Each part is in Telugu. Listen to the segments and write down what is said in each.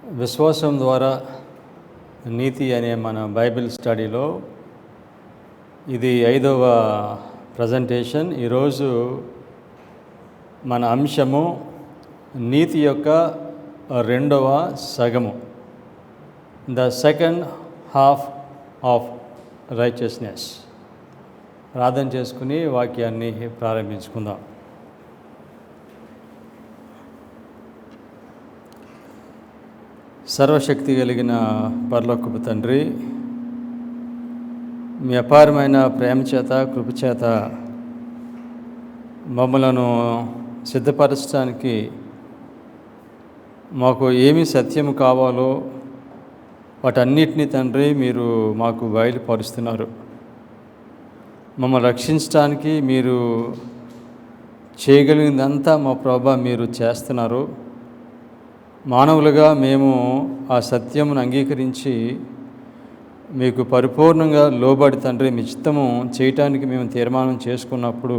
విశ్వాసం ద్వారా నీతి అనే మన బైబిల్ స్టడీలో ఇది 5వ ప్రజెంటేషన్. ఈరోజు మన అంశము నీతి యొక్క 2వ సగము, the second half of righteousness. ప్రార్థన చేసుకుని వాక్యాన్ని ప్రారంభించుకుందాం. సర్వశక్తి కలిగిన పరలోకపు తండ్రి, మీ అపారమైన ప్రేమ చేత, కృపచేత మమ్మలను సిద్ధపరచడానికి మాకు ఏమి సత్యము కావాలో వాటన్నిటినీ తండ్రి మీరు మాకు బయలుపరుస్తున్నారు. మమ్మల్ని రక్షించడానికి మీరు చేయగలిగిందంతా మా ప్రభా మీరు చేస్తున్నారు. మానవులుగా మేము ఆ సత్యమును అంగీకరించి మీకు పరిపూర్ణంగా లోబడి తండ్రి మీ చిత్తము చేయటానికి మేము తీర్మానం చేసుకున్నప్పుడు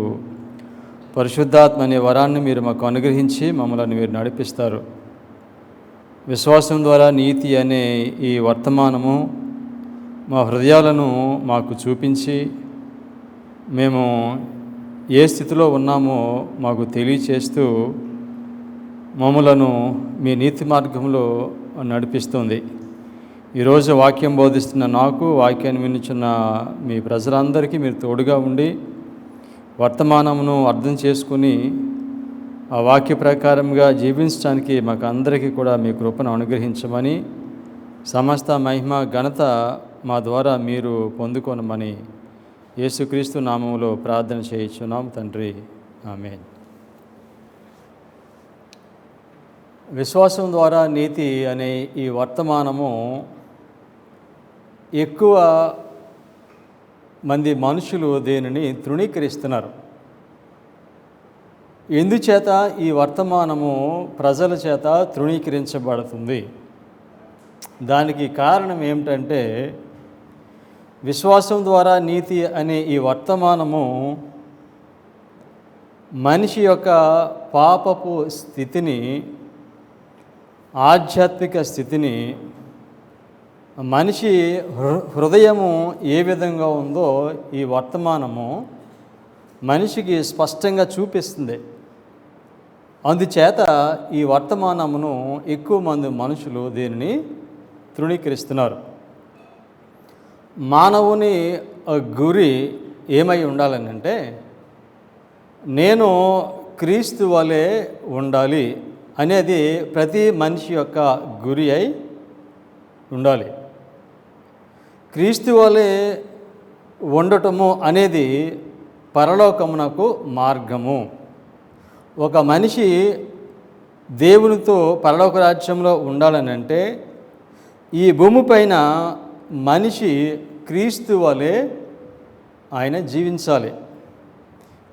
పరిశుద్ధాత్మ అనే వరాన్ని మీరు మాకు అనుగ్రహించి మమ్మల్ని మీరు నడిపిస్తారు. విశ్వాసం ద్వారా నీతి అనే ఈ వర్తమానము మా హృదయాలను మాకు చూపించి మేము ఏ స్థితిలో ఉన్నామో మాకు తెలియచేస్తూ మమ్మలను మీ నీతి మార్గంలో నడిపిస్తుంది. ఈరోజు వాక్యం బోధిస్తున్న నాకు, వాక్యాన్ని వినుచున్న మీ ప్రజలందరికీ మీరు తోడుగా ఉండి వర్తమానమును అర్థం చేసుకుని ఆ వాక్య ప్రకారంగా జీవించడానికి మాకు అందరికీ కూడా మీ కృపను అనుగ్రహించమని, సమస్త మహిమ ఘనత మా ద్వారా మీరు పొందుకొనమని యేసుక్రీస్తు నామములో ప్రార్థన చేయించున్నాం తండ్రి, ఆమేన్. విశ్వాసం ద్వారా నీతి అనే ఈ వర్తమానము ఎక్కువ మంది మనుషులు దీనిని తృణీకరిస్తున్నారు. ఎందుచేత ఈ వర్తమానము ప్రజల చేత తృణీకరించబడుతుంది? దానికి కారణం ఏమిటంటే, విశ్వాసం ద్వారా నీతి అనే ఈ వర్తమానము మనిషి యొక్క పాపపు స్థితిని, ఆధ్యాత్మిక స్థితిని, మనిషి హృదయము ఏ విధంగా ఉందో ఈ వర్తమానము మనిషికి స్పష్టంగా చూపిస్తుంది. అందుచేత ఈ వర్తమానమును ఎక్కువ మంది మనుషులు దీనిని తృణీకరిస్తున్నారు. మానవుని గురి ఏమై ఉండాలని అంటే, నేను క్రీస్తు వలె ఉండాలి అనేది ప్రతి మనిషి యొక్క గురి అయి ఉండాలి. క్రీస్తు వలె ఉండటము అనేది పరలోకమునకు మార్గము. ఒక మనిషి దేవునితో పరలోక రాజ్యంలో ఉండాలని అంటే ఈ భూమిపైన మనిషి క్రీస్తు వలె ఆయన జీవించాలి,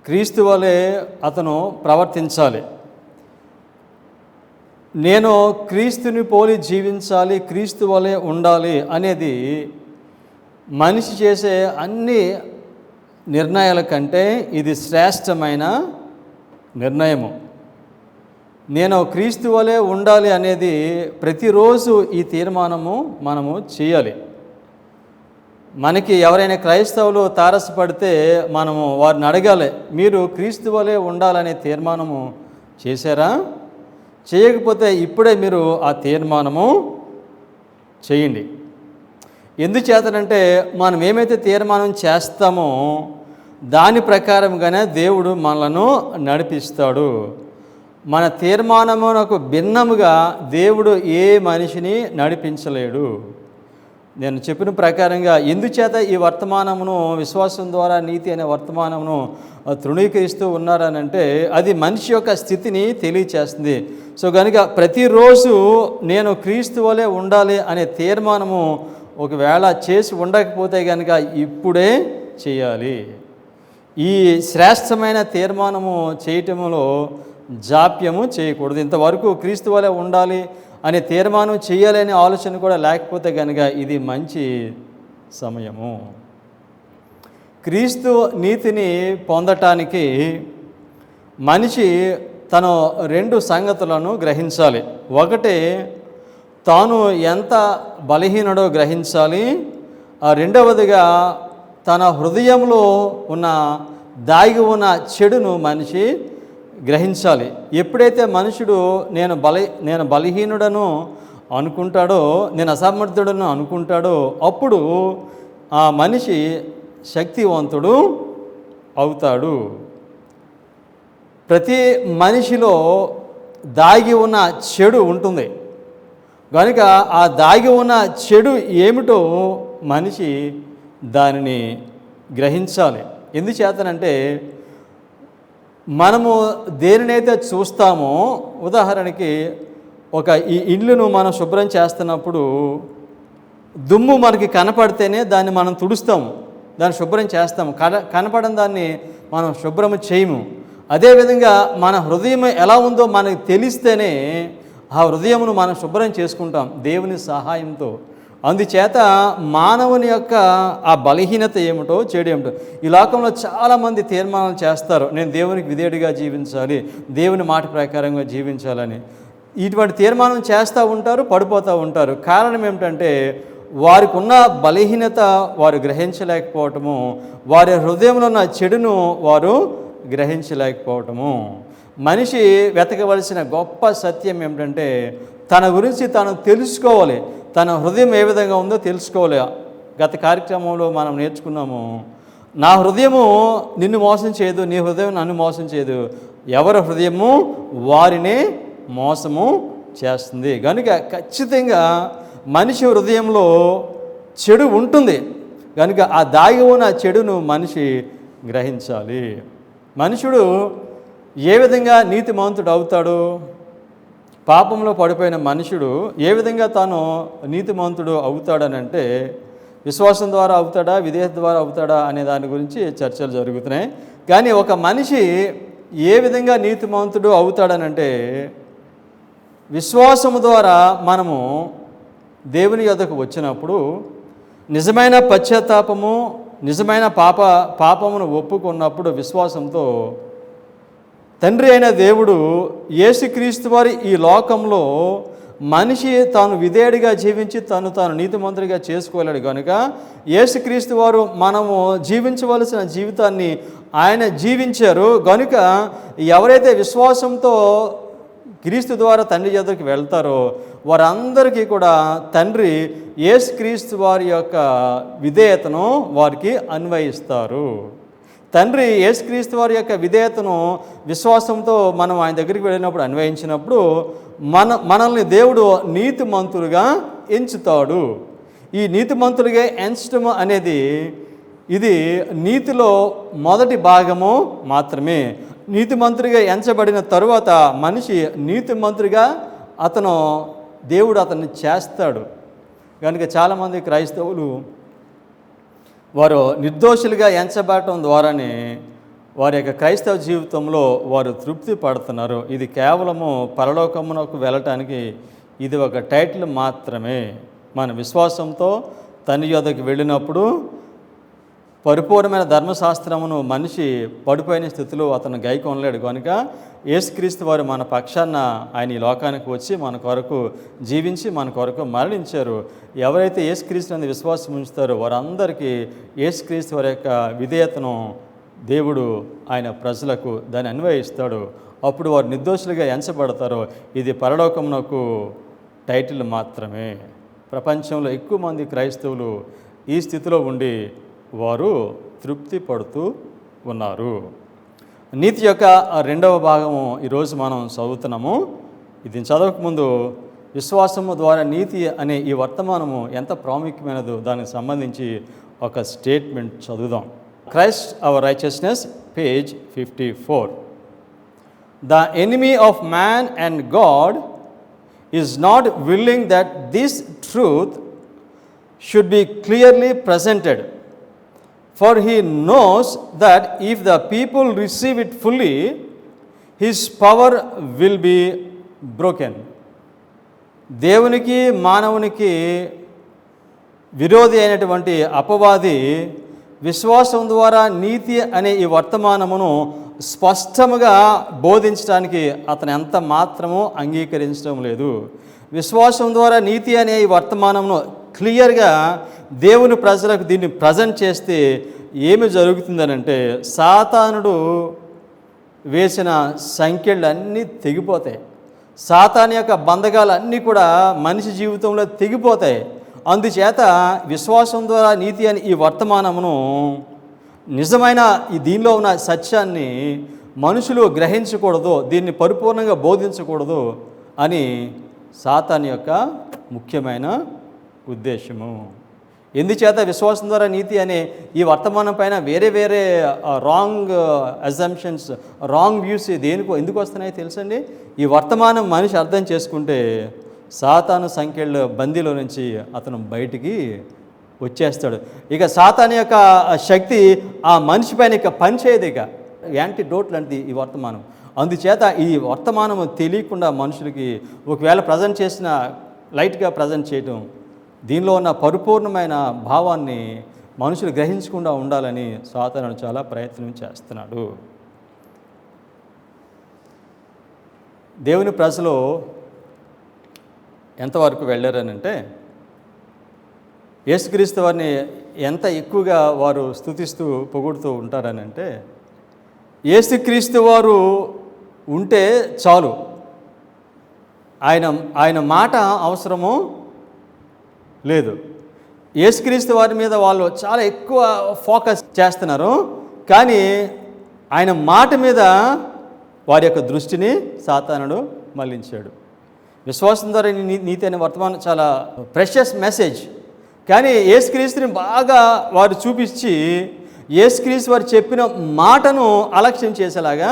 క్రీస్తు వలె అతను ప్రవర్తించాలి. నేను క్రీస్తుని పోలి జీవించాలి, క్రీస్తు వలె ఉండాలి అనేది మనిషి చేసే అన్ని నిర్ణయాల కంటే ఇది శ్రేష్టమైన నిర్ణయము. నేను క్రీస్తు వలె ఉండాలి అనేది ప్రతిరోజు ఈ తీర్మానము మనము చేయాలి. మనకి ఎవరైనా క్రైస్తవులు తారసపడితే మనము వారిని అడగాలి, మీరు క్రీస్తు వలె ఉండాలనే తీర్మానము చేశారా? చేయకపోతే ఇప్పుడే మీరు ఆ తీర్మానము చేయండి. ఎందుచేతనంటే మనం ఏమైతే తీర్మానం చేస్తామో దాని ప్రకారంగానే దేవుడు మనలను నడిపిస్తాడు. మన తీర్మానమునకు భిన్నముగా దేవుడు ఏ మనిషిని నడిపించలేడు. నేను చెప్పిన ప్రకారంగా ఎందుచేత ఈ వర్తమానమును, విశ్వాసం ద్వారా నీతి అనే వర్తమానమును తృణీకరిస్తూ ఉన్నారనంటే అది మనిషి యొక్క స్థితిని తెలియచేస్తుంది. సో కనుక ప్రతిరోజు నేను క్రీస్తు వలె ఉండాలి అనే తీర్మానము ఒకవేళ చేసి ఉండకపోతే కనుక ఇప్పుడే చేయాలి. ఈ శ్రేష్టమైన తీర్మానము చేయటంలో జాప్యము చేయకూడదు. ఇంతవరకు క్రీస్తు వలె ఉండాలి అనే తీర్మానం చేయాలనే ఆలోచన కూడా లేకపోతే కనుక ఇది మంచి సమయము. క్రీస్తు నీతిని పొందటానికి మనిషి తను రెండు సంగతులను గ్రహించాలి. ఒకటి, తాను ఎంత బలహీనుడో గ్రహించాలి. రెండవదిగా తన హృదయంలో ఉన్న దాగి ఉన్న చెడును మనిషి గ్రహించాలి. ఎప్పుడైతే మనుషుడు నేను బలహీనుడను అనుకుంటాడో, నేను అసమర్థుడను అనుకుంటాడో, అప్పుడు ఆ మనిషి శక్తివంతుడు అవుతాడు. ప్రతి మనిషిలో దాగి ఉన్న చెడు ఉంటుంది కనుక ఆ దాగి ఉన్న చెడు ఏమిటో మనిషి దానిని గ్రహించాలి. ఎందుచేతనంటే మనము దేనినైతే చూస్తామో, ఉదాహరణకి ఈ ఇల్లును మనం శుభ్రం చేస్తున్నప్పుడు దుమ్ము మనకి కనపడితేనే దాన్ని మనం తుడుస్తాము, దాన్ని శుభ్రం చేస్తాము. కనపడని దాన్ని మనం శుభ్రం చేయము. అదేవిధంగా మన హృదయం ఎలా ఉందో మనకు తెలిస్తేనే ఆ హృదయమును మనం శుభ్రం చేసుకుంటాం దేవుని సహాయంతో. అందుచేత మానవుని యొక్క ఆ బలహీనత ఏమిటో, చెడు ఏమిటో, ఈ లోకంలో చాలామంది తీర్మానాలు చేస్తారు, నేను దేవునికి విధేయుడిగా జీవించాలి, దేవుని మాట ప్రకారంగా జీవించాలని. ఇటువంటి తీర్మానం చేస్తూ ఉంటారు, పడిపోతూ ఉంటారు. కారణం ఏమిటంటే వారికి ఉన్న బలహీనత వారు గ్రహించలేకపోవటము, వారి హృదయంలో ఉన్న చెడును వారు గ్రహించలేకపోవటము. మనిషి వెతకవలసిన గొప్ప సత్యం ఏమిటంటే తన గురించి తాను తెలుసుకోవాలి, తన హృదయం ఏ విధంగా ఉందో తెలుసుకోవాలి. గత కార్యక్రమంలో మనం నేర్చుకున్నాము, నా హృదయము నిన్ను మోసం చేయదు, నీ హృదయం నన్ను మోసం చేయదు, ఎవరి హృదయము వారిని మోసము చేస్తుంది. కనుక ఖచ్చితంగా మనిషి హృదయంలో చెడు ఉంటుంది కనుక ఆ దాగి ఉన్న చెడును మనిషి గ్రహించాలి. మనుషుడు ఏ విధంగా నీతిమంతుడు అవుతాడు? పాపంలో పడిపోయిన మనుషుడు ఏ విధంగా తాను నీతిమంతుడు అవుతాడనంటే విశ్వాసం ద్వారా అవుతాడా, విధేయత ద్వారా అవుతాడా అనే దాని గురించి చర్చలు జరుగుతున్నాయి. కానీ ఒక మనిషి ఏ విధంగా నీతిమంతుడు అవుతాడనంటే విశ్వాసము ద్వారా మనము దేవుని యొద్దకు వచ్చినప్పుడు నిజమైన పశ్చాత్తాపము, నిజమైన పాపమును ఒప్పుకున్నప్పుడు విశ్వాసంతో తండ్రి అయిన దేవుడు యేసుక్రీస్తు వారి ఈ లోకంలో మనిషి తాను విధేయుడిగా జీవించి తాను నీతిమంతుడిగా చేసుకోలేడు కనుక యేసుక్రీస్తు వారు మనము జీవించవలసిన జీవితాన్ని ఆయన జీవించారు. కనుక ఎవరైతే విశ్వాసంతో క్రీస్తు ద్వారా తండ్రి యొద్దకు వెళ్తారో వారందరికీ కూడా తండ్రి యేసుక్రీస్తు వారి యొక్క విధేయతను వారికి అన్వయిస్తారు. తండ్రి యేసుక్రీస్తు వారి యొక్క విధేయతను విశ్వాసంతో మనం ఆయన దగ్గరికి వెళ్ళినప్పుడు అన్వయించినప్పుడు మనల్ని దేవుడు నీతిమంతులుగా ఎంచుతాడు. ఈ నీతిమంతులుగా ఎంచడం అనేది ఇది నీతిలో మొదటి భాగము మాత్రమే. నీతిమంతుడిగా ఎంచబడిన తరువాత మనిషి నీతిమంతుడిగా దేవుడు అతన్ని చేస్తాడు. కనుక చాలామంది క్రైస్తవులు వారు నిర్దోషులుగా ఎంచబడటం ద్వారానే వారి యొక్క క్రైస్తవ జీవితంలో వారు తృప్తి పడుతున్నారు. ఇది కేవలము పరలోకమునకు వెళ్ళటానికి ఇది ఒక టైటిల్ మాత్రమే. మన విశ్వాసంతో తండ్రి యొద్దకు వెళ్ళినప్పుడు పరిపూర్ణమైన ధర్మశాస్త్రమును మనిషి పడిపోయిన స్థితిలో అతను గైకొనలేడు. కనుక యేసుక్రీస్తు వారు మన పక్షాన ఆయన ఈ లోకానికి వచ్చి మన కొరకు జీవించి మన కొరకు మరణించారు. ఎవరైతే యేసుక్రీస్తు నందు విశ్వాసం ఉంచుతారో వారందరికీ యేసుక్రీస్తు వారి యొక్క విధేయతను దేవుడు ఆయన ప్రజలకు దాన్ని అన్వయిస్తాడు. అప్పుడు వారు నిర్దోషులుగా ఎంచబడతారో ఇది పరలోకమునకు టైటిల్ మాత్రమే. ప్రపంచంలో ఎక్కువ మంది క్రైస్తవులు ఈ స్థితిలో ఉండి వారు తృప్తి పడుతూ ఉన్నారు. నీతి యొక్క రెండవ భాగము ఈరోజు మనం చదువుతున్నాము. ఇది చదవకముందు విశ్వాసము ద్వారా నీతి అనే ఈ వర్తమానము ఎంత ప్రాముఖ్యమైనదో దానికి సంబంధించి ఒక స్టేట్మెంట్ చదువుదాం. Christ hour righteousness, page 54. The enemy of man and God is not willing that this truth should be clearly presented. For he knows that if the people receive it fully, his power will be broken. దేవునికి మానవునికి విరోధి అయినటువంటి అపవాది విశ్వాసం ద్వారా నీతి అనే ఈ వర్తమానమును స్పష్టముగా బోధించడానికి అతను ఎంత మాత్రమూ అంగీకరించడం లేదు. విశ్వాసం ద్వారా నీతి అనే ఈ వర్తమానంను క్లియర్గా దేవుని ప్రజలకు దీన్ని ప్రజెంట్ చేస్తే ఏమి జరుగుతుందనంటే, సాతానుడు వేసిన సంఖ్యలు అన్నీ తెగిపోతాయి. సాతాను యొక్క బంధకాలు అన్నీ కూడా మనిషి జీవితంలో తెగిపోతాయి. అందుచేత విశ్వాసం ద్వారా నీతి అని ఈ వర్తమానమును, నిజమైన దీనిలో ఉన్న సత్యాన్ని మనుషులు గ్రహించకూడదు, దీన్ని పరిపూర్ణంగా బోధించకూడదు అని సాతాను యొక్క ముఖ్యమైన ఉద్దేశము. ఎందుచేత విశ్వాసం ద్వారా నీతి అనే ఈ వర్తమానం పైన వేరే వేరే రాంగ్ అజంప్షన్స్, రాంగ్ వ్యూస్ ఎందుకు వస్తున్నాయో తెలుసండి? ఈ వర్తమానం మనిషి అర్థం చేసుకుంటే సాతాను సంఖ్యల బందీలో నుంచి అతను బయటికి వచ్చేస్తాడు. ఇక సాతాను యొక్క శక్తి ఆ మనిషి పైన ఇక పనిచేయదు. ఇక యాంటీడోట్ లాంటిది ఈ వర్తమానం. అందుచేత ఈ వర్తమానం తెలియకుండా మనుషులకి ఒకవేళ ప్రజెంట్ చేసిన, లైట్గా ప్రజెంట్ చేయటం, దీనిలో ఉన్న పరిపూర్ణమైన భావాన్ని మనుషులు గ్రహించకుండా ఉండాలని సాతాను చాలా ప్రయత్నం చేస్తున్నాడు. దేవుని ప్రజలు ఎంతవరకు వెళ్ళారనంటే, యేసుక్రీస్తు వారిని ఎంత ఎక్కువగా వారు స్తుతిస్తూ పొగుడుతూ ఉంటారనంటే, యేసుక్రీస్తు వారు ఉంటే చాలు, ఆయన మాట అవసరమో లేదు. యేసుక్రీస్తు వారి మీద వాళ్ళు చాలా ఎక్కువ ఫోకస్ చేస్తున్నారు, కానీ ఆయన మాట మీద వారి యొక్క దృష్టిని సాతానుడు మళ్లించాడు. విశ్వాసం ద్వారా నీతి అనే వర్తమానం చాలా ప్రెషియస్ మెసేజ్, కానీ యేసుక్రీస్తుని బాగా వారు చూపించి యేసుక్రీస్తు వారు చెప్పిన మాటను అలక్ష్యం చేసేలాగా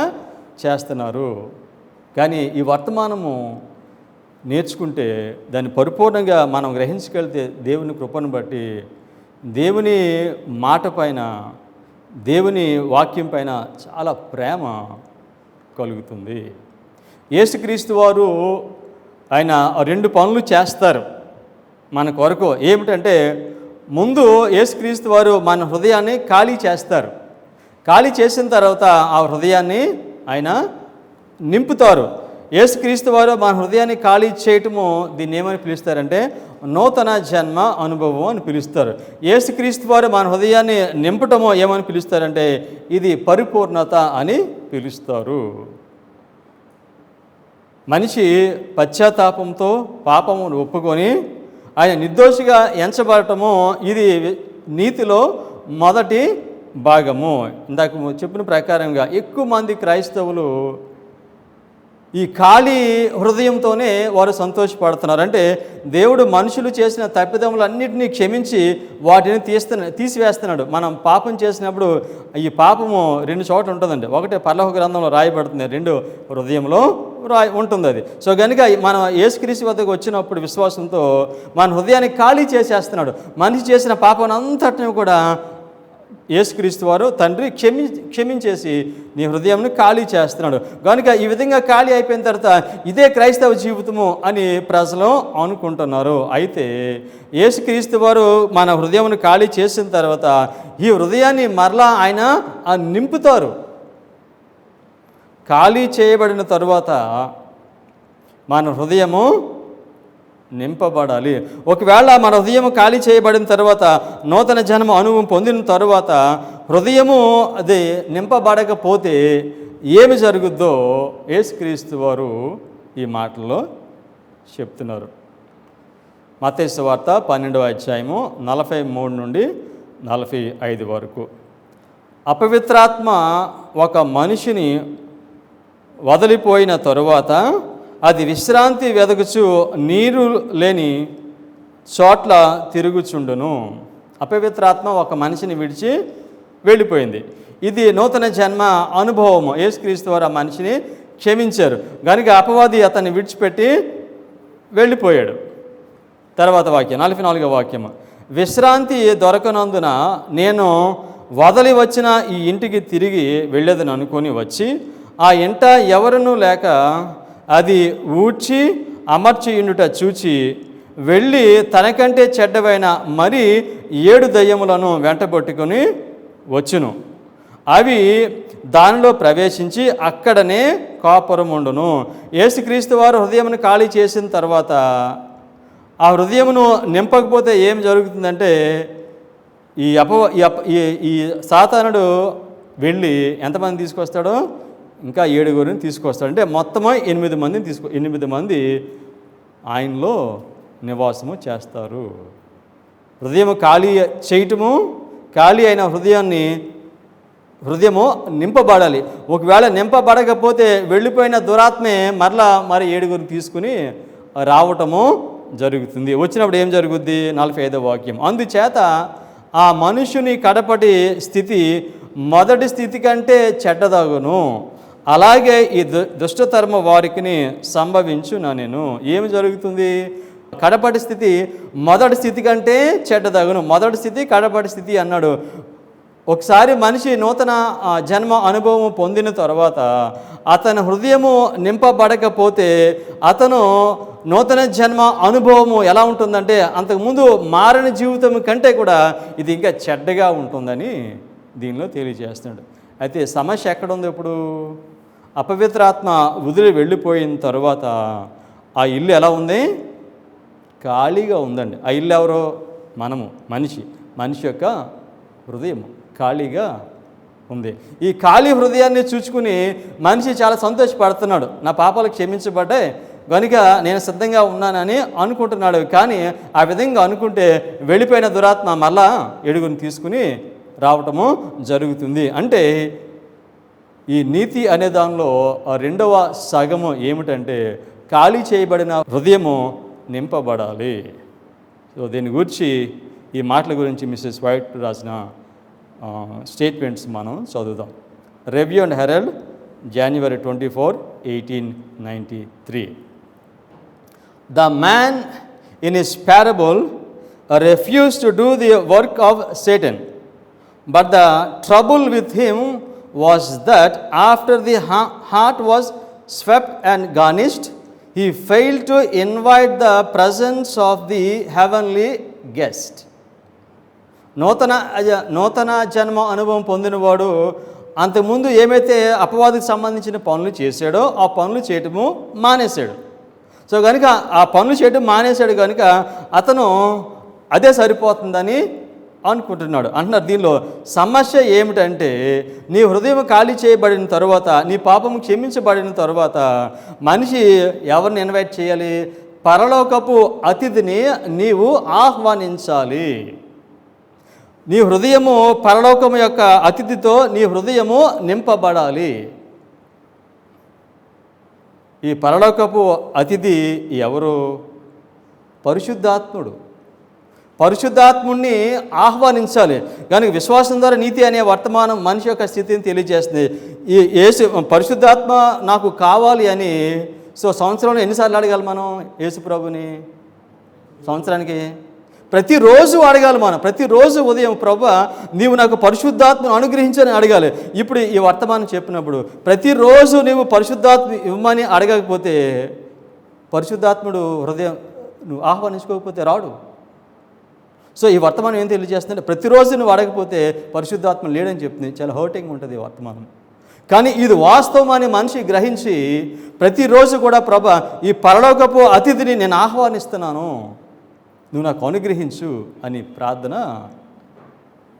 చేస్తున్నారు. కానీ ఈ వర్తమానము నేర్చుకుంటే దాన్ని పరిపూర్ణంగా మనం గ్రహించగలిగితే దేవుని కృపను బట్టి దేవుని మాట పైన, దేవుని వాక్యం పైన చాలా ప్రేమ కలుగుతుంది. యేసుక్రీస్తు వారు ఆయన 2 పనులు చేస్తారు మన కొరకు. ఏమిటంటే, ముందు యేసుక్రీస్తు వారు మన హృదయాన్ని ఖాళీ చేస్తారు. ఖాళీ చేసిన తర్వాత ఆ హృదయాన్ని ఆయన నింపుతారు. యేసుక్రీస్తు వారు మన హృదయాన్ని ఖాళీ చేయటము, దీన్ని ఏమని పిలుస్తారంటే నూతన జన్మ అనుభవం అని పిలుస్తారు. యేసుక్రీస్తు వారు మన హృదయాన్ని నింపటము ఏమని పిలుస్తారంటే ఇది పరిపూర్ణత అని పిలుస్తారు. మనిషి పశ్చాత్తాపంతో పాపమును ఒప్పుకొని ఆయన నిర్దోషిగా ఎంచబడటము ఇది నీతిలో మొదటి భాగము. ఇందాక చెప్పిన ప్రకారంగా ఎక్కువ మంది క్రైస్తవులు ఈ ఖాళీ హృదయంతోనే వారు సంతోషపడుతున్నారు. అంటే దేవుడు మనుషులు చేసిన తప్పిదములన్నింటినీ క్షమించి వాటిని తీసివేస్తున్నాడు. మనం పాపం చేసినప్పుడు ఈ పాపము 2 చోట్ల ఉంటుందండి. ఒకటి పరలోక గ్రంథంలో రాయబడుతుంది, 2 హృదయంలో ఉంటుంది అది. సో కనుక మనం యేసుక్రీస్తు వద్దకు వచ్చినప్పుడు విశ్వాసంతో మన హృదయాన్ని ఖాళీ చేసేస్తున్నాడు. మనిషి చేసిన పాపం అంతటిని కూడా యేసుక్రీస్తు వారు తండ్రి క్షమించేసి నీ హృదయంని ఖాళీ చేస్తున్నాడు. కనుక ఈ విధంగా ఖాళీ అయిపోయిన తర్వాత ఇదే క్రైస్తవ జీవితము అని ప్రజలు అనుకుంటున్నారు. అయితే యేసుక్రీస్తు వారు మన హృదయంని ఖాళీ చేసిన తర్వాత ఈ హృదయాన్ని మరలా ఆయన నింపుతారు. ఖాళీ చేయబడిన తరువాత మన హృదయము నింపబడాలి. ఒకవేళ మన హృదయం ఖాళీ చేయబడిన తర్వాత, నూతన జన్మ అనుభవం పొందిన తరువాత హృదయము అది నింపబడకపోతే ఏమి జరుగుద్దో యేసుక్రీస్తు వారు ఈ మాటల్లో చెప్తున్నారు. మత్తయి సువార్త 12వ అధ్యాయము 43 నుండి 45 వరకు. అపవిత్రాత్మ ఒక మనిషిని వదిలిపోయిన తరువాత అది విశ్రాంతి వెదకుచు నీరు లేని చోట్ల తిరుగుచుండును. అపవిత్రాత్మ ఒక మనిషిని విడిచి వెళ్ళిపోయింది. ఇది నూతన జన్మ అనుభవము. యేసుక్రీస్తు వారు ఆ మనిషిని క్షమించారు కనుక అపవాది అతన్ని విడిచిపెట్టి వెళ్ళిపోయాడు. తర్వాత వాక్యం 44వ వాక్యము. విశ్రాంతి దొరకనందున నేను వదలి వచ్చిన ఈ ఇంటికి తిరిగి వెళ్ళేదని అనుకొని వచ్చి ఆ ఇంట ఎవరునూ లేక అది ఊడ్చి అమర్చి ఉండుట చూచి వెళ్ళి తనకంటే చెడ్డవైన మరి 7 దయ్యములను వెంటబట్టుకొని వచ్చును. అవి దానిలో ప్రవేశించి అక్కడనే కాపురం ఉండును. యేసుక్రీస్తు వారు హృదయమును ఖాళీ చేసిన తర్వాత ఆ హృదయమును నింపకపోతే ఏం జరుగుతుందంటే ఈ సాతానుడు వెళ్ళి ఎంతమంది తీసుకొస్తాడో ఇంకా 7 తీసుకొస్తాడు. అంటే మొత్తము 8 మంది ఆయనలో నివాసము చేస్తారు. హృదయము ఖాళీ చేయటము, ఖాళీ అయిన హృదయము నింపబడాలి. ఒకవేళ నింపబడకపోతే వెళ్ళిపోయిన దురాత్మే మరి 7 తీసుకుని రావటము జరుగుతుంది. వచ్చినప్పుడు ఏం జరుగుద్ది? 45వ వాక్యం. అందుచేత ఆ మనుషుని కడపటి స్థితి మొదటి స్థితి కంటే చెడ్డదగును, అలాగే ఈ దుష్టతర్మ వారికి సంభవించునా నేను. ఏమి జరుగుతుంది? కడపటి స్థితి మొదటి స్థితి కంటే చెడ్డదగును. మొదటి స్థితి, కడపటి స్థితి అన్నాడు. ఒకసారి మనిషి నూతన జన్మ అనుభవం పొందిన తర్వాత అతని హృదయము నింపబడకపోతే అతను నూతన జన్మ అనుభవము ఎలా ఉంటుందంటే అంతకుముందు మారని జీవితం కంటే కూడా ఇది ఇంకా చెడ్డగా ఉంటుందని దీనిలో తెలియజేస్తున్నాడు. అయితే సమస్య ఎక్కడుంది? ఇప్పుడు అపవిత్రాత్మ వదిలి వెళ్ళిపోయిన తర్వాత ఆ ఇల్లు ఎలా ఉంది? ఖాళీగా ఉందండి. ఆ ఇల్లు ఎవరో? మనము, మనిషి యొక్క హృదయం ఖాళీగా ఉంది. ఈ ఖాళీ హృదయాన్ని చూచుకుని మనిషి చాలా సంతోషపడుతున్నాడు. నా పాపాలు క్షమించబడ్డాయి కనుక నేను సిద్ధంగా ఉన్నానని అనుకుంటున్నాడు. కానీ ఆ విధంగా అనుకుంటే వెళ్ళిపోయిన దురాత్మ మళ్ళా 7 తీసుకుని రావటము జరుగుతుంది. అంటే ఈ నీతి అనే దానిలో రెండవ సగము ఏమిటంటే ఖాళీ చేయబడిన హృదయము నింపబడాలి. సో దీని గురించి ఈ మాటల గురించి మిస్సెస్ వైట్ రాసిన స్టేట్మెంట్స్ మనం చదువుదాం. Review and herald, January 24, 1893. The man in his parable refused to do the work of Satan, but the trouble with him was that after the heart was swept and garnished, he failed to invite the presence of the heavenly guest. నూతన జన్మ అనుభవం పొందినవాడు అంతకుముందు ఏమైతే అపవాదికి సంబంధించిన పనులు చేశాడో ఆ పనులు చేయటము మానేశాడు. సో కనుక ఆ పనులు చేయటం మానేశాడు కనుక అతను అదే సరిపోతుందని అనుకుంటున్నాడు. అంటున్నారు దీనిలో సమస్య ఏమిటంటే నీ హృదయం ఖాళీ చేయబడిన తర్వాత, నీ పాపం క్షమించబడిన తర్వాత మనిషి ఎవరిని ఇన్వైట్ చేయాలి? పరలోకపు అతిథిని నీవు ఆహ్వానించాలి. నీ హృదయము పరలోకము యొక్క అతిథితో నీ హృదయము నింపబడాలి. ఈ పరలోకపు అతిథి ఎవరు? పరిశుద్ధాత్ముడు. పరిశుద్ధాత్ముడిని ఆహ్వానించాలి. కనుక విశ్వాసం ద్వారా నీతి అనే వర్తమానం మనిషి యొక్క స్థితిని తెలియజేస్తుంది. ఈ పరిశుద్ధాత్మ నాకు కావాలి అని సంవత్సరంలో ఎన్నిసార్లు అడగాలి మనం యేసు ప్రభుని? సంవత్సరానికి ప్రతిరోజు అడగాలి మనం. ప్రతిరోజు ఉదయం ప్రభువా నీవు నాకు పరిశుద్ధాత్మను అనుగ్రహించని అడగాలి. ఇప్పుడు ఈ వర్తమానం చెప్పినప్పుడు ప్రతిరోజు నీవు పరిశుద్ధాత్మ ఇవ్వమని అడగకపోతే పరిశుద్ధాత్ముడు హృదయం నువ్వు ఆహ్వానించుకోకపోతే రాడు. సో ఈ వర్తమానం ఏం తెలియజేస్తుందంటే ప్రతిరోజు నువ్వు అడగకపోతే పరిశుద్ధాత్మ లేడని చెప్తుంది. చాలా హర్టింగ్ ఉంటుంది ఈ వర్తమానం. కానీ ఇది వాస్తవం అని మనిషి గ్రహించి ప్రతిరోజు కూడా ప్రభువా ఈ పరలోకపు అతిథిని నేను ఆహ్వానిస్తున్నాను, నువ్వు నాకు అనుగ్రహించు అని ప్రార్థన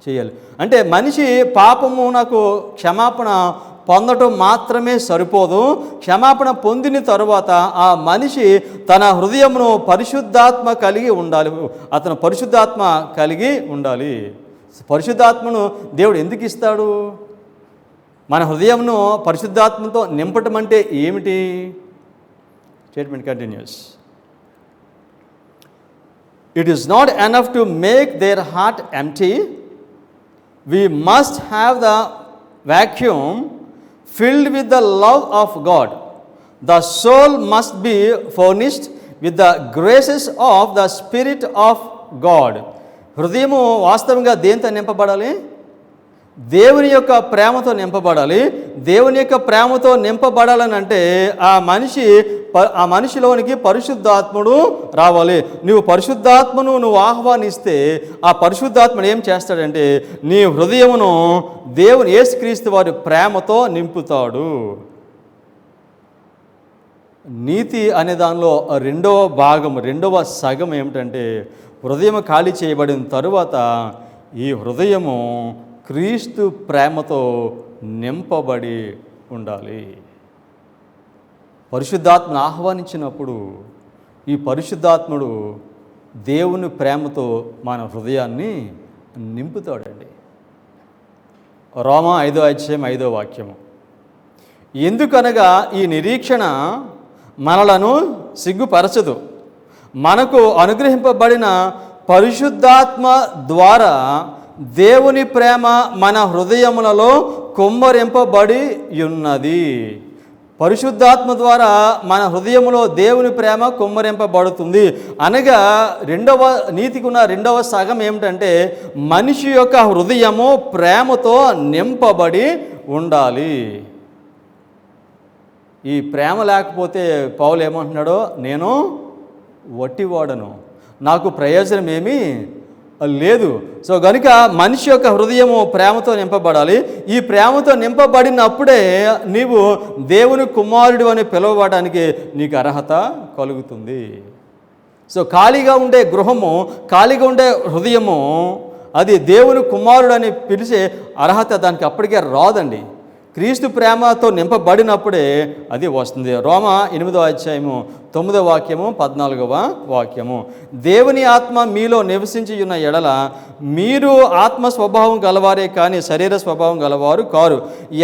చేయాలి. అంటే మనిషి పాపము నాకు క్షమాపణ పొందటం మాత్రమే సరిపోదు. క్షమాపణ పొందిన తరువాత ఆ మనిషి తన హృదయమును పరిశుద్ధాత్మ కలిగి ఉండాలి. అతను పరిశుద్ధాత్మ కలిగి ఉండాలి. పరిశుద్ధాత్మను దేవుడు ఎందుకు ఇస్తాడు? మన హృదయమును పరిశుద్ధాత్మతో నింపటం అంటే ఏమిటి? Statement continuous. It is not enough to make their heart empty. We must have the vacuum filled with the love of God. The soul must be furnished with the graces of the Spirit of God. హృదయము వాస్తవంగా దేంతో నింపబడాలి? దేవుని యొక్క ప్రేమతో నింపబడాలి. దేవుని యొక్క ప్రేమతో నింపబడాలని అంటే ఆ మనిషిలోనికి పరిశుద్ధాత్ముడు రావాలి. నువ్వు పరిశుద్ధాత్మను ఆహ్వానిస్తే ఆ పరిశుద్ధాత్ముడు ఏం చేస్తాడంటే నీ హృదయమును దేవుని యేసుక్రీస్తు వారి ప్రేమతో నింపుతాడు. నీతి అనే దానిలో రెండవ సగం ఏమిటంటే హృదయం ఖాళీ చేయబడిన తరువాత ఈ హృదయము క్రీస్తు ప్రేమతో నింపబడి ఉండాలి. పరిశుద్ధాత్మను ఆహ్వానించినప్పుడు ఈ పరిశుద్ధాత్ముడు దేవుని ప్రేమతో మన హృదయాన్ని నింపుతాడండి. రోమా 5:5 ఎందుకనగా ఈ నిరీక్షణ మనలను సిగ్గుపరచదు, మనకు అనుగ్రహింపబడిన పరిశుద్ధాత్మ ద్వారా దేవుని ప్రేమ మన హృదయములలో కుమ్మరింపబడి ఉన్నది. పరిశుద్ధాత్మ ద్వారా మన హృదయములో దేవుని ప్రేమ కుమ్మరింపబడుతుంది. అనగా నీతికి ఉన్న రెండవ సగం ఏమిటంటే మనిషి యొక్క హృదయము ప్రేమతో నింపబడి ఉండాలి. ఈ ప్రేమ లేకపోతే పౌలు ఏమంటున్నాడో, నేను వట్టివాడను, నాకు ప్రయోజనం ఏమీ లేదు. సో కనుక మనిషి యొక్క హృదయము ప్రేమతో నింపబడాలి. ఈ ప్రేమతో నింపబడినప్పుడే నీవు దేవుని కుమారుడు అని పిలువబడడానికి నీకు అర్హత కలుగుతుంది. సో ఖాళీగా ఉండే గృహము, ఖాళీగా ఉండే హృదయము అది దేవుని కుమారుడు అని పిలిచే అర్హత దానికి అప్పటికే రాదండి. క్రీస్తు ప్రేమతో నింపబడినప్పుడే అది వస్తుంది. రోమా 8:9 14 దేవుని ఆత్మ మీలో నివసించి ఉన్న ఎడల మీరు ఆత్మ స్వభావం గలవారే కానీ శరీర స్వభావం గలవారు కారు.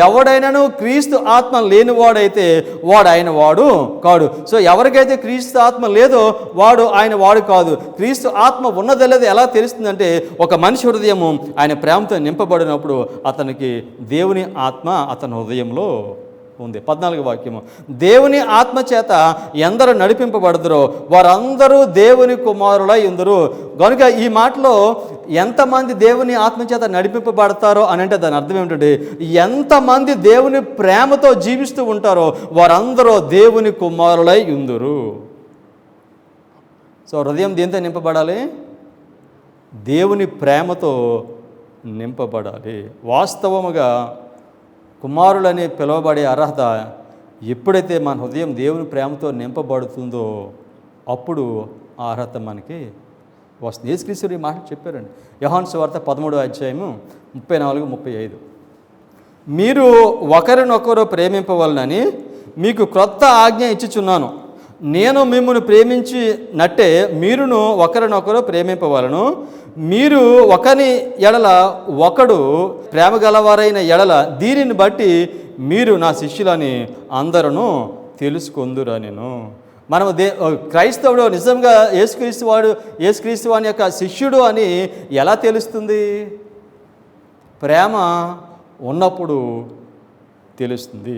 ఎవడైనాను క్రీస్తు ఆత్మ లేనివాడైతే వాడు ఆయన వాడు కాడు. సో ఎవరికైతే క్రీస్తు ఆత్మ లేదో వాడు ఆయన వాడు కాదు. క్రీస్తు ఆత్మ ఉన్నది లేదు ఎలా తెలుస్తుందంటే ఒక మనిషి హృదయము ఆయన ప్రేమతో నింపబడినప్పుడు అతనికి దేవుని ఆత్మ అతని హృదయంలో ఉంది. 14 దేవుని ఆత్మ చేత ఎందరూ నడిపింపబడుదురో వారందరూ దేవుని కుమారులై ఉందరు. కనుక ఈ మాటలో ఎంతమంది దేవుని ఆత్మ చేత నడిపింపబడతారో అని అంటే దాని అర్థం ఏమిటంటే ఎంతమంది దేవుని ప్రేమతో జీవిస్తూ ఉంటారో వారందరూ దేవుని కుమారులై ఉందరు. సో హృదయం దేంతో నింపబడాలి? దేవుని ప్రేమతో నింపబడాలి. వాస్తవముగా కుమారులని పిలువబడే అర్హత ఎప్పుడైతే మన హృదయం దేవుని ప్రేమతో నింపబడుతుందో అప్పుడు ఆ అర్హత మనకి వస్తుంది. యేసుక్రీస్తు ఈ మాటలు చెప్పారండి. యోహాను సువార్త 13:34-35 మీరు ఒకరినొకరు ప్రేమింపవలనని మీకు క్రొత్త ఆజ్ఞ ఇచ్చుచున్నాను, నేను మిమ్మల్ని ప్రేమించినట్టే మీరును ఒకరినొకరు ప్రేమింపవలను. మీరు ఒకని ఎడల ఒకడు ప్రేమ గలవారైన ఎడల దీనిని బట్టి మీరు నా శిష్యులని అందరూ తెలుసుకొందురనెను. మనము క్రైస్తవుడు నిజంగా యేసుక్రీస్తు వాని యొక్క శిష్యుడు అని ఎలా తెలుస్తుంది? ప్రేమ ఉన్నప్పుడు తెలుస్తుంది.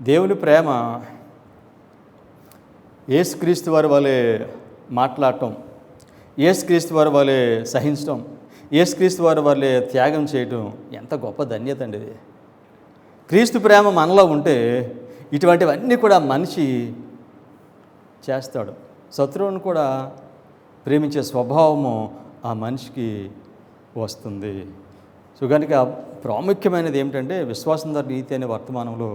దేవుని ప్రేమ యేసుక్రీస్తు వారి వలె మాట్లాడటం, యేసుక్రీస్తు వారి వలె సహించడం, యేసుక్రీస్తు వారి వలె త్యాగం చేయటం ఎంత గొప్ప ధన్యత అండి ఇది. క్రీస్తు ప్రేమ మనలో ఉంటే ఇటువంటివన్నీ కూడా మనిషి చేస్తాడు. శత్రువును కూడా ప్రేమించే స్వభావము ఆ మనిషికి వస్తుంది. సో కనుక ప్రాముఖ్యమైనది ఏమిటంటే విశ్వాసం ద్వారా నీతి అనే వర్తమానంలో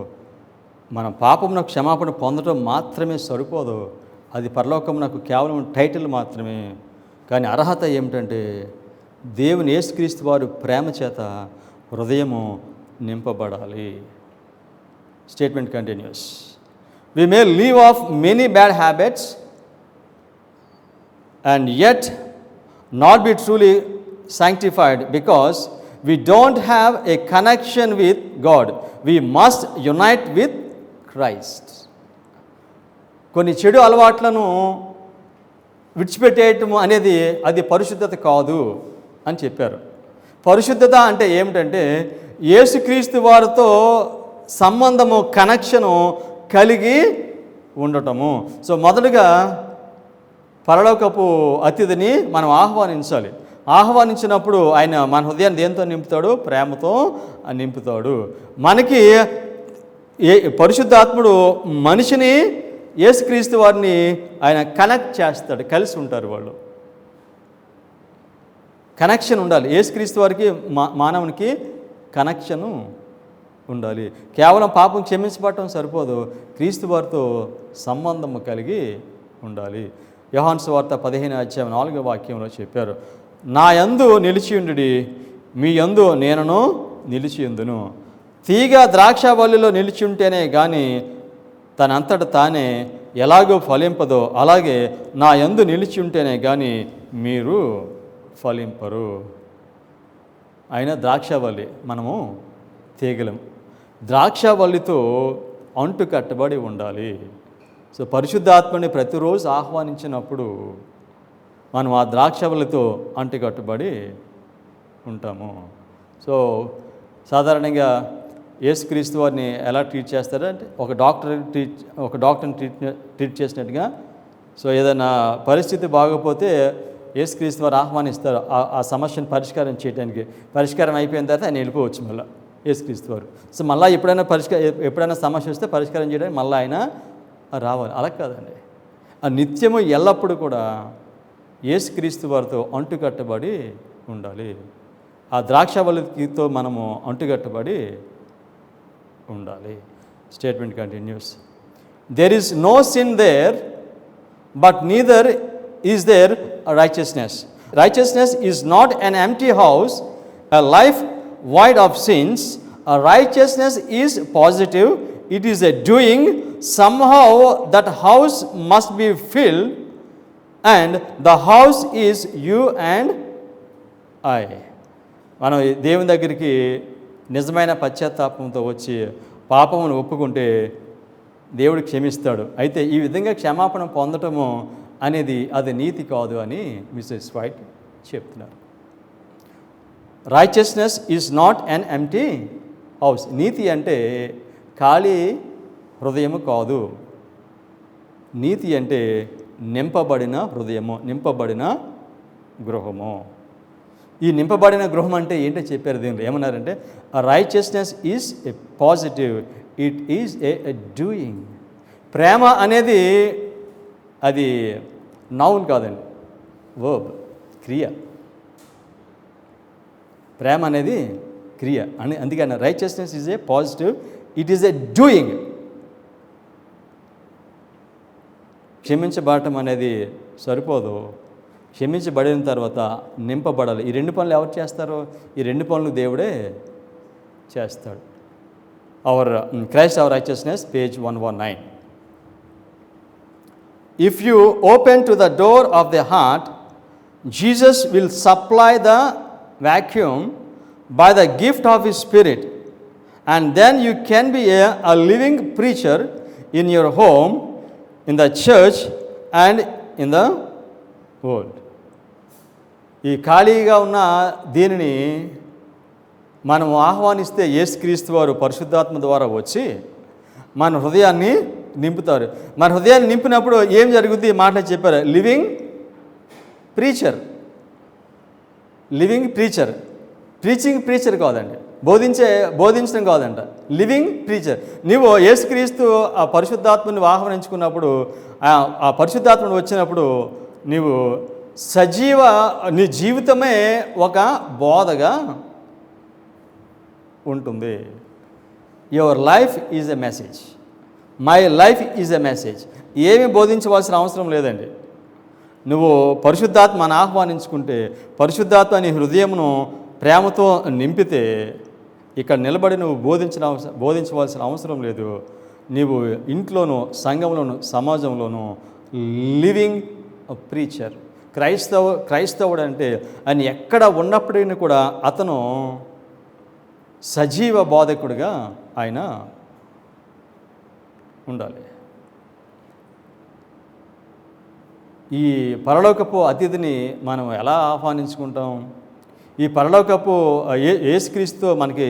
మన పాపమునకు క్షమాపణ పొందడం మాత్రమే సరిపోదు. అది పరలోకమునకు కేవలం టైటిల్ మాత్రమే. కానీ అర్హత ఏమిటంటే దేవుని యేసుక్రీస్తు వారు ప్రేమ చేత హృదయము నింపబడాలి. Statement continues. We may leave off many bad habits and yet not be truly sanctified because we don't have a connection with God. We must unite with Christ. కొన్ని చెడు అలవాట్లను విడిచిపెట్టేయటం అనేది అది పరిశుద్ధత కాదు అని చెప్పారు. పరిశుద్ధత అంటే ఏమిటంటే యేసుక్రీస్తు వారితో సంబంధము, కనెక్షను కలిగి ఉండటము. సో మొదలుగా పరలోకపు అతిథిని మనం ఆహ్వానించాలి. ఆహ్వానించినప్పుడు ఆయన మన హృదయాన్ని దేంతో నింపుతాడు? ప్రేమతో నింపుతాడు. మనకి పరిశుద్ధాత్ముడు మనిషిని యేసుక్రీస్తు వారిని ఆయన కనెక్ట్ చేస్తాడు. కలిసి ఉంటారు వాళ్ళు. కనెక్షన్ ఉండాలి. యేసుక్రీస్తు వారికి మానవునికి కనెక్షను ఉండాలి. కేవలం పాపం క్షమించబడటం సరిపోదు, క్రీస్తు వారితో సంబంధం కలిగి ఉండాలి. యోహాను సువార్త 15:4 చెప్పారు, నా యందు నిలిచియుండుడి, మీ యందు నేనును నిలిచియుందును. తీగ ద్రాక్షవల్లిలో నిలిచి ఉంటేనే కానీ తనంతట తానే ఎలాగో ఫలింపదో, అలాగే నా యందు నిలిచి ఉంటేనే కానీ మీరు ఫలింపరు. ఆయన ద్రాక్షవల్లి, మనము తీగలం. ద్రాక్షవల్లితో అంటు కట్టబడి ఉండాలి. సో పరిశుద్ధాత్మని ప్రతిరోజు ఆహ్వానించినప్పుడు మనం ఆ ద్రాక్షవల్లితో అంటు కట్టబడి ఉంటాము. సో సాధారణంగా యేసుక్రీస్తు వారిని ఎలా ట్రీట్ చేస్తారంటే ఒక డాక్టర్ని ట్రీట్ చేసినట్టుగా. సో ఏదైనా పరిస్థితి బాగోపోతే యేసుక్రీస్తు వారు ఆహ్వానిస్తారు ఆ సమస్యను పరిష్కారం చేయడానికి. పరిష్కారం అయిపోయిన తర్వాత ఆయన వెళ్ళిపోవచ్చు మళ్ళీ యేసుక్రీస్తు వారు. సో మళ్ళీ ఎప్పుడైనా సమస్య వస్తే పరిష్కారం చేయడానికి మళ్ళీ ఆయన రావాలి. అలా కాదండి, ఆ నిత్యము ఎల్లప్పుడూ కూడా యేసుక్రీస్తు వారితో అంటుకట్టబడి ఉండాలి. ఆ ద్రాక్షవల్లితో మనము అంటుకట్టబడి ఉండాలి. Statement continues. There is no sin there, but neither is there righteousness. Righteousness is not an empty house, a life void of sins. A righteousness is positive. It is a doing. Somehow that house must be filled, and the house is you and I. మనం దేవుని దగ్గరికి నిజమైన పశ్చాత్తాపంతో వచ్చి పాపమును ఒప్పుకుంటే దేవుడు క్షమిస్తాడు. అయితే ఈ విధంగా క్షమాపణ పొందటము అనేది అది నీతి కాదు అని మిసెస్ వైట్ చెప్తున్నారు. Righteousness is not an empty house. నీతి అంటే ఖాళీ హృదయము కాదు. నీతి అంటే నింపబడిన హృదయము, నింపబడిన గృహము. ఈ నింపబడిన గృహం అంటే ఏంటో చెప్పారు. దీనిలో ఏమన్నారంటే righteousness is a positive, it is a doing. ప్రేమ అనేది అది నౌన్ కాదండి, వర్బ్, క్రియ. ప్రేమ అనేది క్రియ అని. అందుకని righteousness is a positive, it is a doing. క్షమించబడటం అనేది సరిపోదు, క్షమించబడిన తర్వాత నింపబడాలి. ఈ రెండు పనులు ఎవరు చేస్తారో? ఈ రెండు పనులు దేవుడే చేస్తాడు. Christ hour righteousness, page 119. If you open to the door of the heart, Jesus will supply the vacuum by the gift of His Spirit, and then you can be a living preacher in your home, in the church and in the world. ఈ ఖాళీగా ఉన్న దీనిని మనం ఆహ్వానిస్తే యేసుక్రీస్తు వారు పరిశుద్ధాత్మ ద్వారా వచ్చి మన హృదయాన్ని నింపుతారు. మన హృదయాన్ని నింపినప్పుడు ఏం జరుగుద్ది? మాటలు చెప్పారు, living preacher. Living preacher, preaching preacher కాదండి, బోధించడం కాదంట, లివింగ్ ప్రీచర్. నువ్వు యేసుక్రీస్తు ఆ పరిశుద్ధాత్మని ఆహ్వానించుకున్నప్పుడు, ఆ పరిశుద్ధాత్మను వచ్చినప్పుడు నీవు నీ జీవితమే ఒక బోధగా ఉంటుంది. Your life is a message, my life is a message. ఏమి బోధించవలసిన అవసరం లేదండి. నువ్వు పరిశుద్ధాత్మను ఆహ్వానించుకుంటే, పరిశుద్ధాత్మ నీ హృదయమును ప్రేమతో నింపితే, ఇక్కడ నిలబడి నువ్వు బోధించవలసిన అవసరం లేదు. నీవు ఇంట్లోనూ, సంఘంలోనూ, సమాజంలోనూ లివింగ్ ప్రీచర్. క్రైస్తవుడు అంటే ఆయన ఎక్కడ ఉన్నప్పటికీ కూడా అతను సజీవ బోధకుడిగా ఆయన ఉండాలి. ఈ పరలోకపు అతిథిని మనం ఎలా ఆహ్వానించుకుంటాం? ఈ పరలోకపు యేసుక్రీస్తు మనకి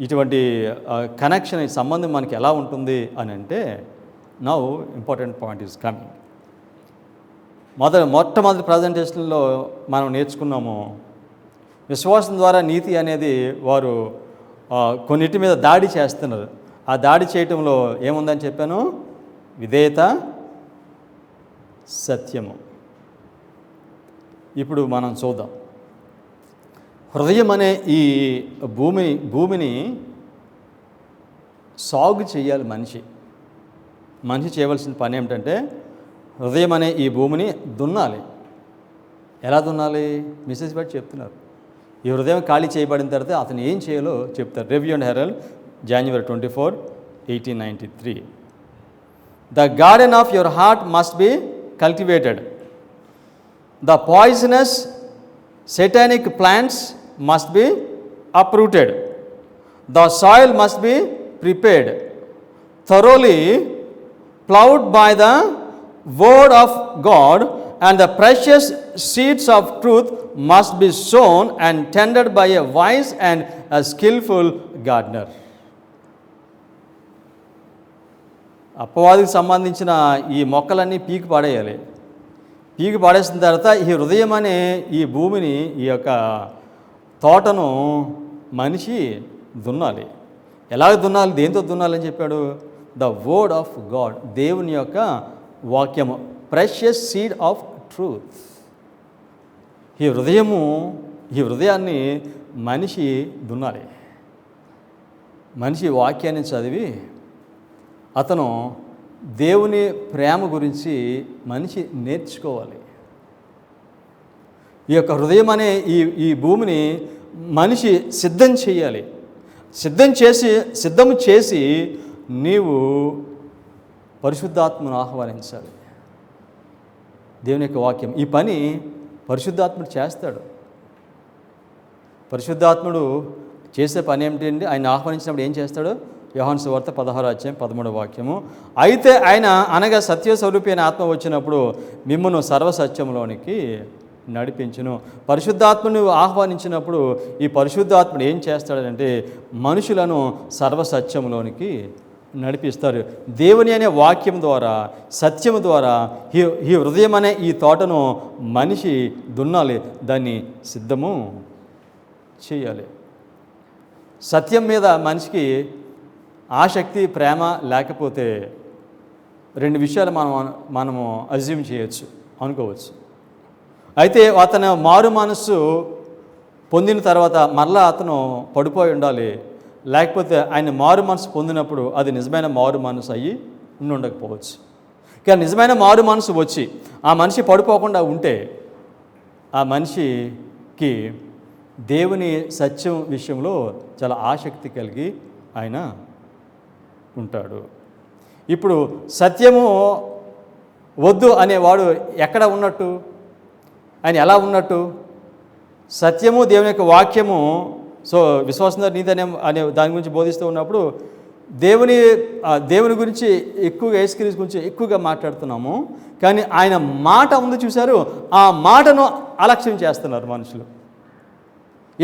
ఇటువంటి కనెక్షన్, సంబంధం మనకి ఎలా ఉంటుంది అని అంటే, now important point is coming. మొట్టమొదటి ప్రజెంటేషన్లో మనం నేర్చుకున్నాము, విశ్వాసం ద్వారా నీతి అనేది వారు కొన్నిటి మీద దాడి చేస్తున్నారు. ఆ దాడి చేయటంలో ఏముందని చెప్పాను? విధేయత, సత్యము. ఇప్పుడు మనం చూద్దాం. హృదయం అనే ఈ భూమిని సాగు చేయాలి మనిషి చేయవలసిన పని ఏమిటంటే హృదయం అనే ఈ భూమిని దున్నాలి. ఎలా దున్నాలి? మిసెస్ బట్టి చెప్తున్నారు. ఈ హృదయం ఖాళీ చేయబడిన తర్వాత అతను ఏం చేయాలో చెప్తారు. Review and Harold, January 24, 1893. The garden of your heart must be cultivated. The poisonous satanic plants must be uprooted. The soil must be prepared, thoroughly plowed by the word of God, and the precious seeds of truth must be sown and tended by a wise and a skillful gardener. అపవాదికి సంబంధించిన ఈ మొక్కలన్నీ పీకి పాడేయాలి. పీకి పాడేసిన తర్వాత ఈ హృదయం అనే ఈ భూమిని, ఈ యొక్క తోటను మనిషి దున్నాలి. ఎలాగ దున్నాలి? దేంతో దున్నాలని చెప్పాడు? ద వర్డ్ ఆఫ్ గాడ్, దేవుని యొక్క వాక్యము, ప్రెషియస్ సీడ్ ఆఫ్ ట్రూత్. ఈ హృదయాన్ని మనిషి దున్నాలి. మనిషి వాక్యాన్ని చదివి అతను దేవుని ప్రేమ గురించి మనిషి నేర్చుకోవాలి. ఈ యొక్క హృదయం అనే ఈ భూమిని మనిషి సిద్ధం చేయాలి. సిద్ధము చేసి నీవు పరిశుద్ధాత్మను ఆహ్వానించాలి. దేవుని యొక్క వాక్యం, ఈ పని పరిశుద్ధాత్ముడు చేస్తాడు. పరిశుద్ధాత్ముడు చేసే పని ఏమిటండి? ఆయన ఆహ్వానించినప్పుడు ఏం చేస్తాడు? యోహాను సువార్త 16:13 అయితే ఆయన అనగా సత్యస్వరూపి అయిన ఆత్మ వచ్చినప్పుడు మిమ్మును సర్వసత్యంలోనికి నడిపించును. పరిశుద్ధాత్మను ఆహ్వానించినప్పుడు ఈ పరిశుద్ధాత్ముడు ఏం చేస్తాడంటే మనుషులను సర్వసత్యంలోనికి నడిపిస్తారు. దేవుని అనే వాక్యం ద్వారా, సత్యము ద్వారా ఈ హృదయం అనే ఈ తోటను మనిషి దున్నాలి, దాన్ని సిద్ధము చేయాలి. సత్యం మీద మనిషికి ఆసక్తి, ప్రేమ లేకపోతే రెండు విషయాలు మనము అజ్యూమ్ చేయొచ్చు, అనుకోవచ్చు. అయితే అతను మారు మనస్సు పొందిన తర్వాత మరలా అతను పడిపోయి ఉండాలి. లేకపోతే ఆయన మారు మనసు పొందినప్పుడు అది నిజమైన మారు మనసు అయ్యి ఉండకపోవచ్చు. కానీ నిజమైన మారు మనసు వచ్చి ఆ మనిషి పడిపోకుండా ఉంటే ఆ మనిషికి దేవుని సత్యం విషయంలో చాలా ఆసక్తి కలిగి ఆయన ఉంటాడు. ఇప్పుడు సత్యము వద్దు అనేవాడు ఎక్కడ ఉన్నట్టు? ఆయన ఎలా ఉన్నట్టు? సత్యము, దేవుని యొక్క వాక్యము, సో విశ్వాసం నీతి అనే దాని గురించి బోధిస్తూ ఉన్నప్పుడు దేవుని గురించి ఎక్కువగా, యేసుక్రీస్తు గురించి ఎక్కువగా మాట్లాడుతున్నాము. కానీ ఆయన మాట ఉంది చూశారు, ఆ మాటను అలక్ష్యం చేస్తున్నారు మనుషులు.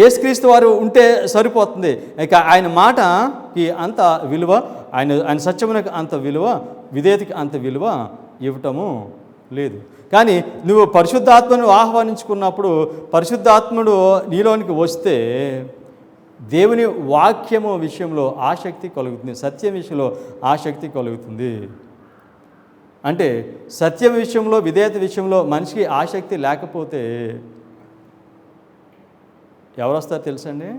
యేసుక్రీస్తు వారు ఉంటే సరిపోతుంది, ఇక ఆయన మాటకి అంత విలువ, ఆయన సత్యమునకు అంత విలువ, విధేయతకి అంత విలువ ఇవ్వటము లేదు. కానీ నువ్వు పరిశుద్ధాత్మను ఆహ్వానించుకున్నప్పుడు పరిశుద్ధాత్ముడు నీలోనికి వస్తే దేవుని వాక్యము విషయంలో ఆసక్తి కలుగుతుంది, సత్యం విషయంలో ఆసక్తి కలుగుతుంది. అంటే సత్యం విషయంలో, విధేయత విషయంలో మనిషికి ఆసక్తి లేకపోతే ఎవరు వస్తారు తెలుసండి?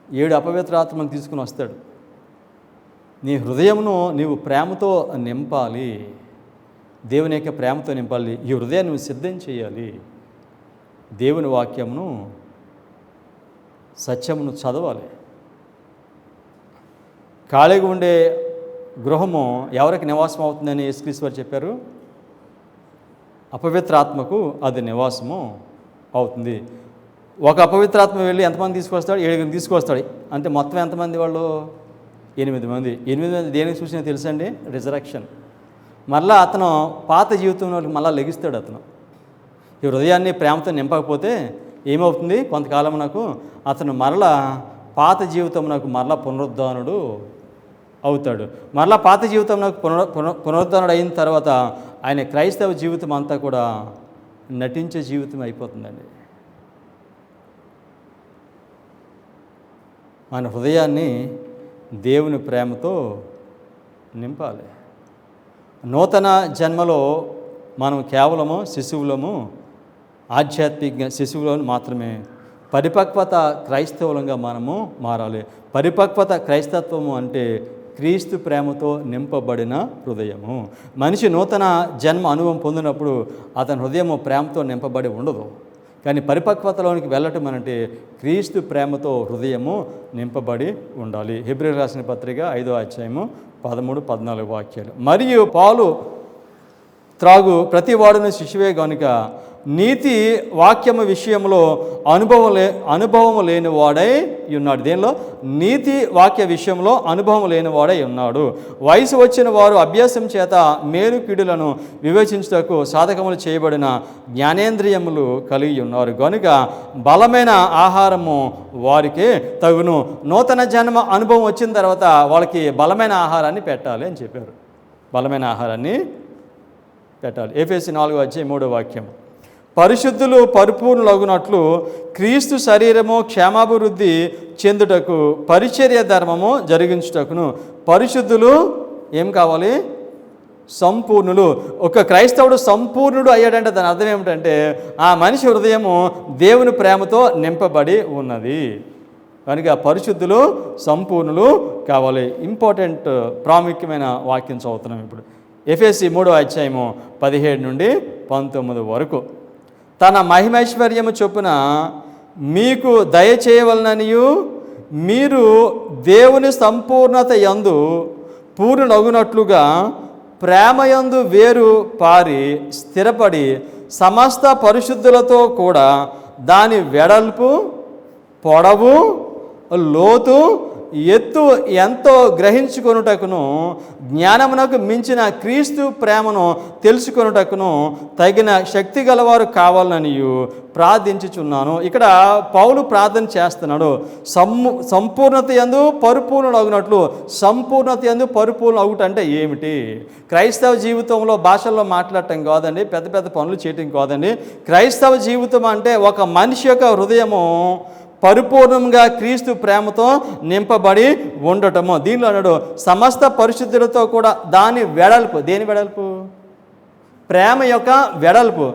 7 అపవిత్ర ఆత్మను తీసుకుని వస్తాడు. నీ హృదయమును నీవు ప్రేమతో నింపాలి, దేవుని యొక్క ప్రేమతో నింపాలి. ఈ హృదయాన్ని నువ్వు సిద్ధం చేయాలి. దేవుని వాక్యమును, సత్యమును చదవాలి. ఖాళీగా ఉండే గృహము ఎవరికి నివాసం అవుతుందని యేసుక్రీస్తు వారు చెప్పారు? అపవిత్రాత్మకు అది నివాసము అవుతుంది. ఒక అపవిత్రాత్మ వెళ్ళి ఎంతమంది తీసుకొస్తాడు? 7 తీసుకొస్తాడు. అంటే మొత్తం ఎంతమంది వాళ్ళు? 8 మంది. 8 మంది దేనికి చూసినా తెలుసండి? రిజరక్షన్. మళ్ళీ అతను పాత జీవితంలోకి మళ్ళీ లెగిస్తాడు. అతను ఈ హృదయాన్ని ప్రేమతో నింపకపోతే ఏమవుతుంది? కొంతకాలం నాకు అతను మరలా పాత జీవితం నాకు మరలా పునరుద్ధానుడు అవుతాడు. మరలా పాత జీవితం నాకు పునరుద్ధానుడు అయిన తర్వాత ఆయన క్రైస్తవ జీవితం అంతా కూడా నటించే జీవితం అయిపోతుందండి. మన హృదయాన్ని దేవుని ప్రేమతో నింపాలి. నూతన జన్మలో మనం కేవలము శిశువులము, ఆధ్యాత్మిక శిశువులను మాత్రమే. పరిపక్వత క్రైస్తవులంగా మనము మారాలి. పరిపక్వత క్రైస్తత్వము అంటే క్రీస్తు ప్రేమతో నింపబడిన హృదయము. మనిషి నూతన జన్మ అనుభవం పొందినప్పుడు అతని హృదయము ప్రేమతో నింపబడి ఉండదు. కానీ పరిపక్వతలోనికి వెళ్ళటం అంటే క్రీస్తు ప్రేమతో హృదయము నింపబడి ఉండాలి. హెబ్రీయులకు రాసిన పత్రిక 5వ అధ్యాయము 13-14 వాక్యాలు. మరియు పౌలు త్రాగు ప్రతి వాడును శిశువే గనుక నీతి వాక్యము విషయంలో అనుభవము లేని వాడై ఉన్నాడు. దేనిలో? నీతి వాక్య విషయంలో అనుభవం లేని వాడై ఉన్నాడు. వయసు వచ్చిన వారు అభ్యాసం చేత మేలు కీడులను వివేచించుటకు సాధకములు చేయబడిన జ్ఞానేంద్రియములు కలిగి ఉన్నారు కనుక బలమైన ఆహారము వారికి తగును. నూతన జన్మ అనుభవం వచ్చిన తర్వాత వాళ్ళకి బలమైన ఆహారాన్ని పెట్టాలి అని చెప్పారు. బలమైన ఆహారాన్ని పెట్టాలి. ఎఫెసీ 4వ అధ్యాయం 3వ వాక్యం. పరిశుద్ధులు పరిపూర్ణులగునట్లు క్రీస్తు శరీరము క్షేమాభివృద్ధి చెందుటకు పరిచర్య ధర్మము జరిగించుటకును. పరిశుద్ధులు ఏం కావాలి? సంపూర్ణులు. ఒక క్రైస్తవుడు సంపూర్ణుడు అయ్యాడంటే దాని అర్థం ఏమిటంటే ఆ మనిషి హృదయము దేవుని ప్రేమతో నింపబడి ఉన్నది. కనుక పరిశుద్ధులు సంపూర్ణులు కావాలి. ఇంపార్టెంట్ ప్రాముఖ్యమైన వాక్యం చదువుతున్నాం ఇప్పుడు. ఎఫెసీ 3వ అధ్యాయము 17-19 వరకు. తన మహిమైశ్వర్యము చొప్పున మీకు దయచేయవలననియు మీరు దేవుని సంపూర్ణత యందు పూర్ణులగునట్లుగా ప్రేమయందు వేరు పారి స్థిరపడి సమస్త పరిశుద్ధులతో కూడా దాని వెడల్పు, పొడవు, లోతు, ఎత్తు ఎంతో గ్రహించుకొనుటకును జ్ఞానమునకు మించిన క్రీస్తు ప్రేమను తెలుసుకొనుటకును తగిన శక్తి గలవారు కావాలని ప్రార్థించుచున్నాను. ఇక్కడ పౌలు ప్రార్థన చేస్తున్నాడు. సంపూర్ణత యందు పరిపూర్ణులగునట్లు. సంపూర్ణత యందు పరిపూర్ణ అవుట అంటే ఏమిటి? క్రైస్తవ జీవితంలో భాషల్లో మాట్లాడటం కాదండి, పెద్ద పెద్ద పనులు చేయటం కాదండి. క్రైస్తవ జీవితం అంటే ఒక మనిషి యొక్క హృదయము పరిపూర్ణంగా క్రీస్తు ప్రేమతో నింపబడి ఉండటము. దీనిలో అన్నాడు సమస్త పరిశుద్ధులతో కూడా దాని వెడల్పు. దేని వెడల్పు? ప్రేమ యొక్క వెడల్పు,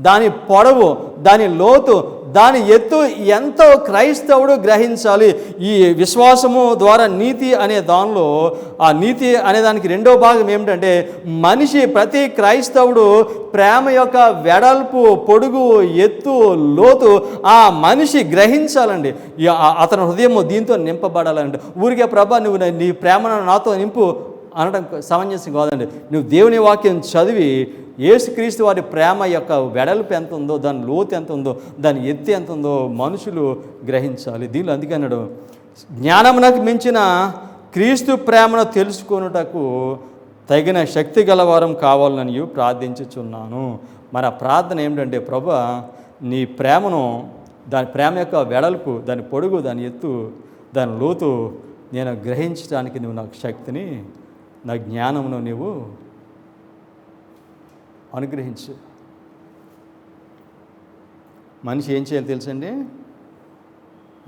దాని పొడవు, దాని లోతు, దాని ఎత్తు ఎంతో క్రైస్తవుడు గ్రహించాలి. ఈ విశ్వాసము ద్వారా నీతి అనే దానిలో ఆ నీతి అనే దానికి రెండో భాగం ఏమిటంటే మనిషి ప్రతి క్రైస్తవుడు ప్రేమ యొక్క వెడల్పు, పొడుగు, ఎత్తు, లోతు ఆ మనిషి గ్రహించాలండి. అతని హృదయము దీంతో నింపబడాలండి. ఊరికే ప్రభా నువ్వు నీ ప్రేమను నాతో నింపు అనడం సమంజసం కాదండి. నువ్వు దేవుని వాక్యం చదివి యేసుక్రీస్తు వారి ప్రేమ యొక్క వెడల్పు ఎంత ఉందో, దాని లోతు ఎంత ఉందో, దాని ఎత్తు ఎంత ఉందో మనుషులు గ్రహించాలి. దీనిలో అందుకే అన్నాడు జ్ఞానమునకు మించిన క్రీస్తు ప్రేమను తెలుసుకొనుటకు తగిన శక్తి గలవారం కావాలని ప్రార్థించుచున్నాను. మన ప్రార్థన ఏమిటంటే ప్రభా నీ ప్రేమను, దాని ప్రేమ యొక్క వెడల్పు, దాని పొడుగు, దాని ఎత్తు, దాని లోతు నేను గ్రహించడానికి నువ్వు నాకు శక్తిని, నా జ్ఞానమును నీవు అనుగ్రహించు. మనిషి ఏం చేయాలి తెలుసండి?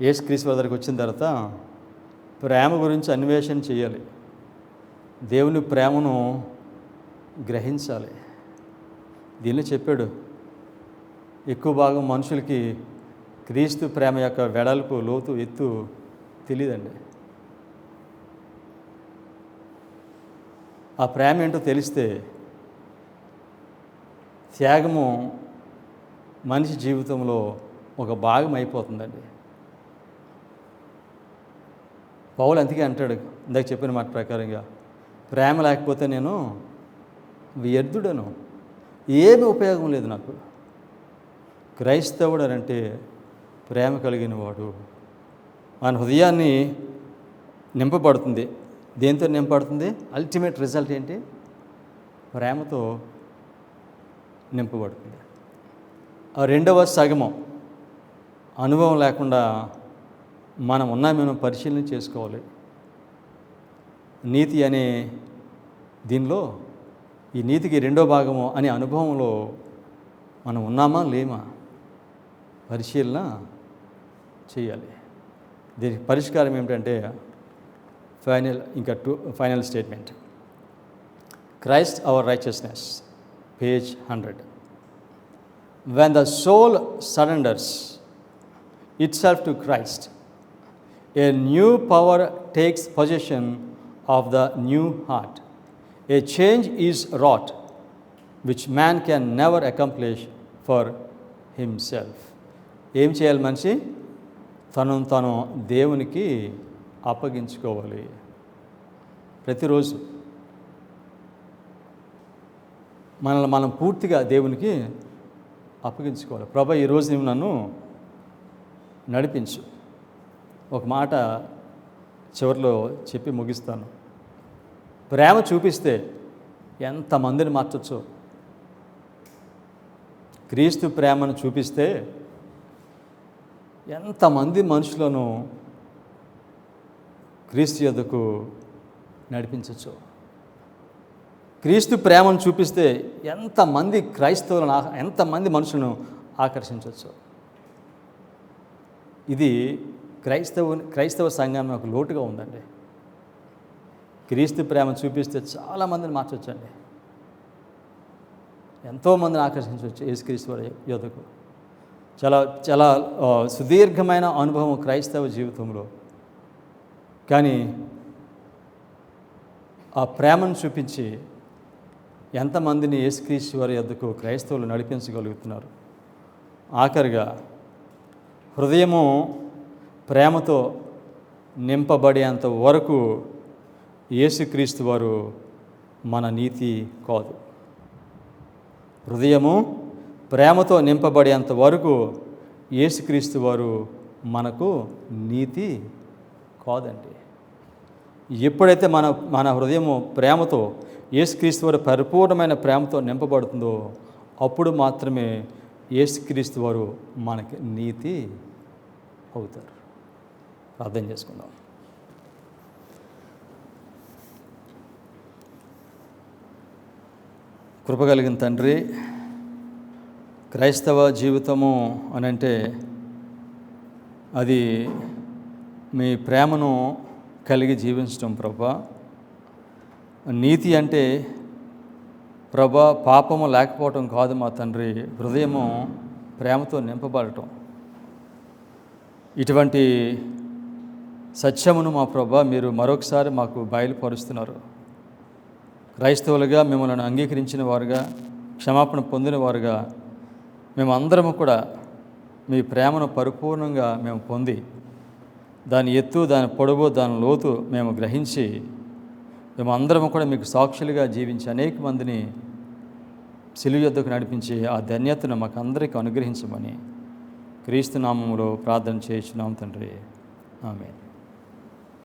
యేసుక్రీస్తు దగ్గరికి వచ్చిన తర్వాత ప్రేమ గురించి అన్వేషణ చేయాలి. దేవుని ప్రేమను గ్రహించాలి. దీనిలో చెప్పాడు ఎక్కువ భాగం మనుషులకి క్రీస్తు ప్రేమ యొక్క వెడల్పు, లోతు, ఎత్తు తెలియదండి. ఆ ప్రేమ ఏంటో తెలిస్తే త్యాగము మనిషి జీవితంలో ఒక భాగం అయిపోతుందండి. పౌలు అందుకే అంటాడు ఇందాక చెప్పిన మాట ప్రకారంగా ప్రేమ లేకపోతే నేను వ్యర్థుడను, ఏమి ఉపయోగం లేదు నాకు. క్రైస్తవుడు అంటే ప్రేమ కలిగిన వాడు. మన హృదయాన్ని నింపబడుతుంది. దేంతో నింపబడుతుంది? అల్టిమేట్ రిజల్ట్ ఏంటి? ప్రేమతో నింపబడుతుంది. ఆ రెండవ సగము అనుభవం లేకుండా మనం మేము పరిశీలన చేసుకోవాలి. నీతి అనే దీనిలో ఈ నీతికి రెండో భాగము అనే అనుభవంలో మనం ఉన్నామా లేమా పరిశీలన చేయాలి. దీనికి పరిష్కారం ఏమిటంటే final statement. Christ hour righteousness, page 100. When the soul surrenders itself to Christ, a new power takes possession of the new heart. A change is wrought which man can never accomplish for himself. ఏం చేయాలి మనిషి? తను దేవునికి అప్పగించుకోవాలి. ప్రతిరోజు మనల్ని మనం పూర్తిగా దేవునికి అప్పగించుకోవాలి. ప్రభా, ఈరోజు నువ్వు నన్ను నడిపించు. ఒక మాట చివరిలో చెప్పి ముగిస్తాను. ప్రేమ చూపిస్తే ఎంతమందిని మార్చొచ్చు. క్రీస్తు ప్రేమను చూపిస్తే ఎంతమంది మనుషులను క్రీస్తు యొద్దకు నడిపించవచ్చు. క్రీస్తు ప్రేమను చూపిస్తే ఎంతమంది ఎంతమంది మనుషులను ఆకర్షించవచ్చు. ఇది క్రైస్తవ సంఘానికి ఒక లోటుగా ఉందండి. క్రీస్తు ప్రేమ చూపిస్తే చాలామందిని మార్చొచ్చండి. ఎంతోమందిని ఆకర్షించవచ్చు యేసుక్రీస్తు వారి యొద్దకు. చాలా చాలా సుదీర్ఘమైన అనుభవం క్రైస్తవ జీవితంలో. కానీ ఆ ప్రేమను చూపించి ఎంతమందిని యేసుక్రీస్తు వారి యొద్దకు క్రైస్తవులు నడిపించగలుగుతున్నారు. ఆఖరిగా హృదయము ప్రేమతో నింపబడేంత వరకు యేసుక్రీస్తు వారు మన నీతి కాదు. హృదయము ప్రేమతో నింపబడేంత వరకు యేసుక్రీస్తు వారు మనకు నీతి కాదండి. ఎప్పుడైతే మన హృదయము ప్రేమతో యేసుక్రీస్తు వారు పరిపూర్ణమైన ప్రేమతో నింపబడుతుందో అప్పుడు మాత్రమే యేసుక్రీస్తు వారు మనకి నీతి అవుతారు. ప్రార్థన చేసుకుందాం. కృపగలిగిన తండ్రి, క్రైస్తవ జీవితము అనంటే అది మీ ప్రేమను కలిగి జీవించడం ప్రభా. నీతి అంటే ప్రభా పాపము లేకపోవటం కాదు మా తండ్రి, హృదయము ప్రేమతో నింపబడటం. ఇటువంటి సత్యమును మా ప్రభా మీరు మరొకసారి మాకు బయలుపరుస్తున్నారు. క్రైస్తవులుగా మిమ్మల్ని అంగీకరించిన వారుగా, క్షమాపణ పొందిన వారుగా మేమందరము కూడా మీ ప్రేమను పరిపూర్ణంగా మేము పొంది దాని ఎత్తు, దాని పొడవు, దాని లోతు మేము గ్రహించి మేమందరము కూడా మీకు సాక్షులుగా జీవించి అనేక మందిని సిలువ యొద్దకు నడిపించి ఆ ధన్యతను మాకు అందరికీ అనుగ్రహించమని క్రీస్తు నామములో ప్రార్థన చేయించున్నాం తండ్రి. ఆమేన్.